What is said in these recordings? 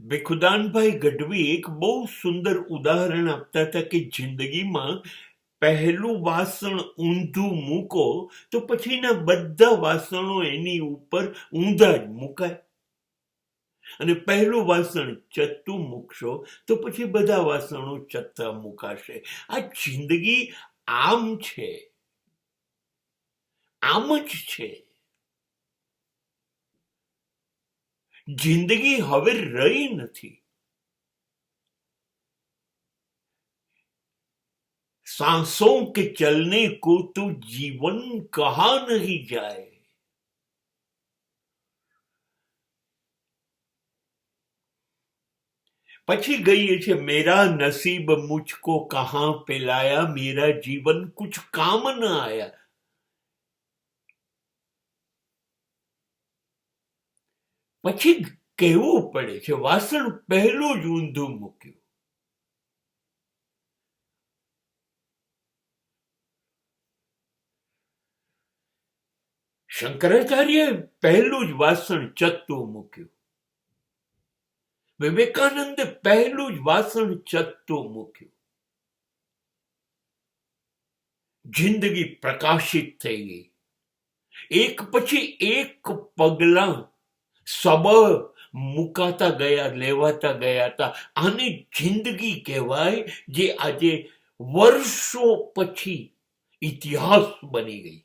ભીખુદાનભાઈ ગઢવી એક બહુ સુંદર ઉદાહરણ આપતા હતા કે જિંદગીમાં પહેલું વાસણ ઊંધું મૂકો તો પછીના બધા વાસણો એની ઉપર ઊંધા જ મુકાય, અને પહેલું વાસણ ચત્તું મૂકશો તો પછી બધા વાસણો ચત્તા મુકાશે. આ જિંદગી આમ છે, આમ જ છે. જિંદગી હવે રહી નથી. सांसों के चलने को तो जीवन कहा नहीं जाए. પછી ગઈએ છે મેરા નસીબ મુझको कहां पे लाया, मेरा जीवन कुछ काम न आया. પછી કહેવું પડે છે વાસણ પહેલું જ ઊંધું મૂક્યું. શંકરાચાર્ય પહેલું જ વાસણ ચત્તું મૂક્યું. વિવેકાનંદે પહેલું જ વાસણ ચત્તું મૂક્યું. જિંદગી પ્રકાશિત થઈ ગઈ. એક પછી એક પગલા સબળ મુકાતા ગયા, લેવાતા ગયા હતા. આની જિંદગી કહેવાય, જે આજે વર્ષો પછી ઇતિહાસ બની ગઈ.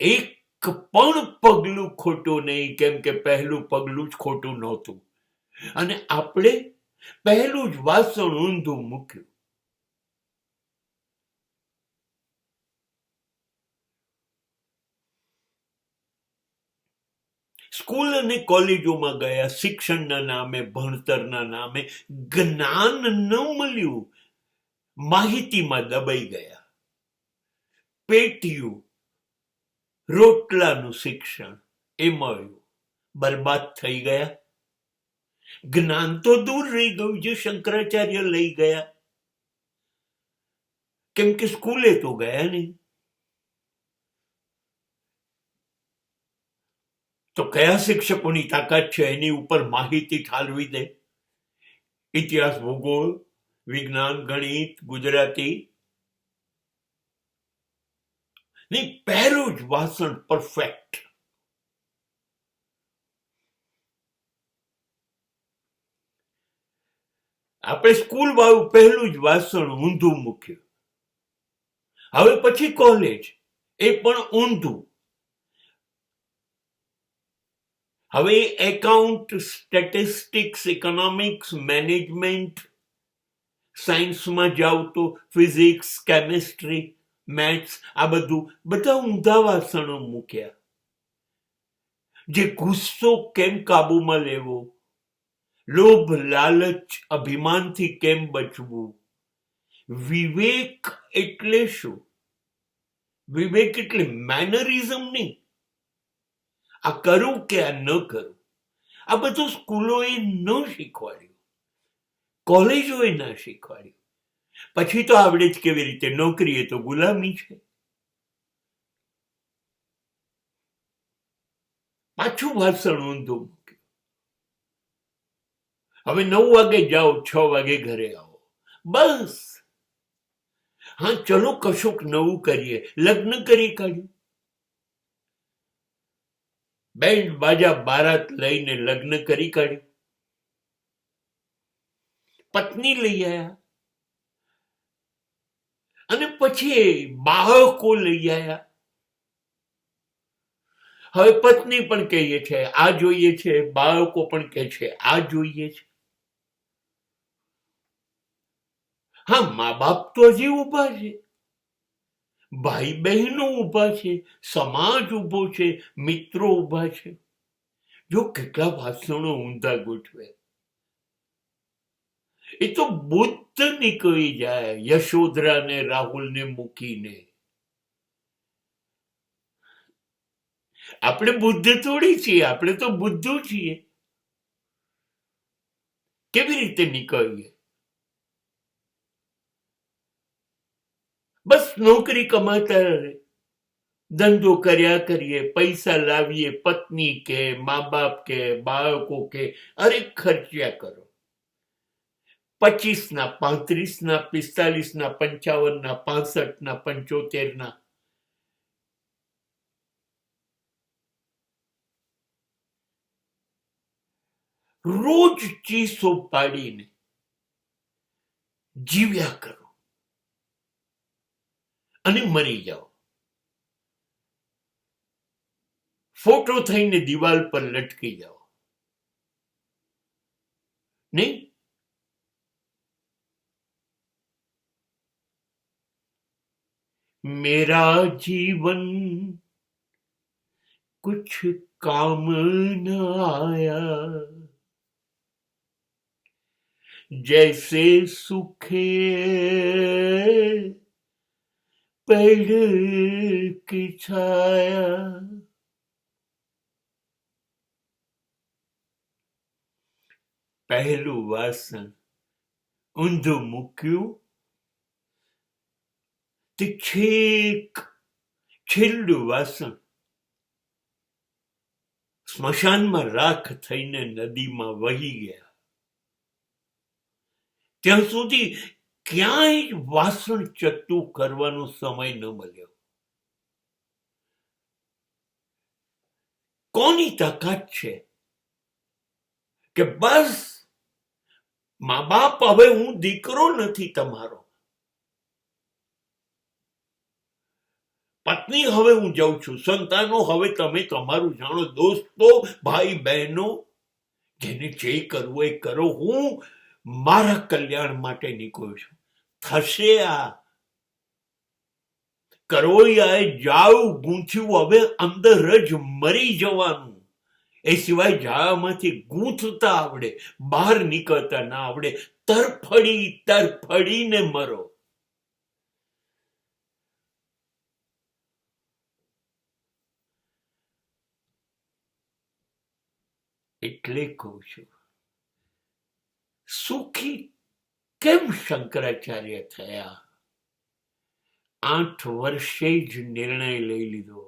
એક પણ પગલું ખોટું નહીં, કેમ કે પહેલું પગલું જ ખોટું નહોતું. અને આપણે પહેલું જ વાસણ ઊંધું મૂક્યું. સ્કૂલ અને કોલેજોમાં ગયા, શિક્ષણના નામે, ભણતરના નામે જ્ઞાન ન મળ્યું, માહિતીમાં દબાઈ ગયા. પેટીયું રોટલાનું શિક્ષણ એ મળ્યું, બરબાદ થઈ ગયા. જ્ઞાન તો દૂર રહી ગયું જે શંકરાચાર્ય લઈ ગયા, કેમ કે સ્કૂલે તો ગયા નહીં. તો કયા શિક્ષકોની તાકાત છે એની ઉપર માહિતી ઠાલવી દે? ઇતિહાસ, ભૂગોળ, વિજ્ઞાન, ગણિત, ગુજરાતી નહીં, પહેલું જ વાસણ પરફેક્ટ. આપણે સ્કૂલ વાળું પહેલું જ વાસણ ઊંધું મૂક્યું. હવે પછી કોલેજ, એ પણ ઊંધું. હવે એકાઉન્ટ, સ્ટેટિસ્ટિક્સ, ઇકોનોમિક્સ, મેનેજમેન્ટ, સાયન્સમાં જાવ તો ફિઝિક્સ, કેમિસ્ટ્રી, મેથ્સ, આ બધા ઊંધા વાસણો મૂક્યા. જે ગુસ્સો કેમ કાબુમાં લેવો, લોભ, લાલચ, અભિમાનથી કેમ બચવું, વિવેક એટલે શું? વિવેક એટલે મેનરિઝમ નહીં, આ કરું કે આ ન કરું. આ બધું સ્કૂલોએ ન શીખવાડ્યું, કોલેજોએ ના શીખવાડ્યું. પછી તો આવડે જ કેવી રીતે? નોકરી એ તો ગુલામી છે. પાછું વાસણ ઊંધું મૂક્યું. હવે 9 વાગે જાઓ, 6 વાગે ઘરે આવો, બસ. હા, ચલો કશુંક નવું કરીએ. લગ્ન કરી કાઢ્યું, બેન્ડ બાજા બારાત લઈને લગ્ન કરી કાઢ્યું. પત્ની લઈ આવ્યા, અને પછી બાળકો લઈ આવ્યા. હવે પત્ની પણ કહીએ છે આ જોઈએ છે, બાળકો પણ કહે છે આ જોઈએ છે. હા, મા બાપ તો હજી ઉભા છે, ભાઈ બહેનો ઉભા છે, સમાજ ઉભો છે, મિત્રો ઉભા છે. જો કેટલા વાસણો ઊંધા ગોઠવે. એ તો બુદ્ધ નીકળી જાય યશોધરા ને રાહુલ ને મૂકીને. આપણે બુદ્ધ થોડી છીએ, આપણે તો બુદ્ધુ છીએ. કેવી રીતે નીકળીએ? બસ નોકરી કમાતા રહે, ધંધો કર્યા કરીએ, પૈસા લાવીએ, પત્ની કે મા બાપ કે બાળકો કે અરે ખર્ચ્યા કરો. 25 ના, 35ના, 45ના, 55ના, 65ના, 75ના. રોજ ચીસો પાડીને જીવ્યા કરો અને મરી જાઓ. ફોટો થઈને દિવાલ પર લટકી જાઓ નહીં. मेरा जीवन कुछ काम न आया, जैसे सूखे पेड़ की छाया. પહેલું વાસણ ઊંધું મૂક્યું તે છેક છેલ્લું વાસણ સ્મશાનમાં રાખ થઈને નદીમાં વહી ગયા. ત્યાં સુધી ક્યાંય વાસણ ચત્તું કરવાનો સમય ન મળ્યો. કોની તાકાત છે કે બસ મા બાપ, હવે હું દીકરો નથી તમારો, પત્ની હવે હું જાઉં છું, સંતાનો હવે તમે તમારું જાણો, દોસ્તો, ભાઈ બહેનો, જેને જે કરવું એ કરો, હું મારા કલ્યાણ માટે નીકળ્યો છું. થશે આ કરોળિયાએ જાળું ગૂંથ્યું, હવે અંદર જ મરી જવાનું. એ સિવાય જાળામાંથી ગૂંથતા આવડે, બહાર નીકળતા ના આવડે. તરફડી તરફડીને મરો. એટલે કહું છું, સુખી કેમ શંકરાચાર્ય થયા? 8 વર્ષે જ નિર્ણય લઈ લીધો,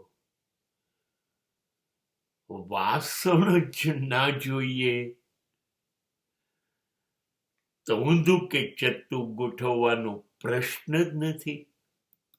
વાસણ જ ના જોઈએ તો ઊંધું કે ચત્તું ગોઠવવાનો પ્રશ્ન જ નથી.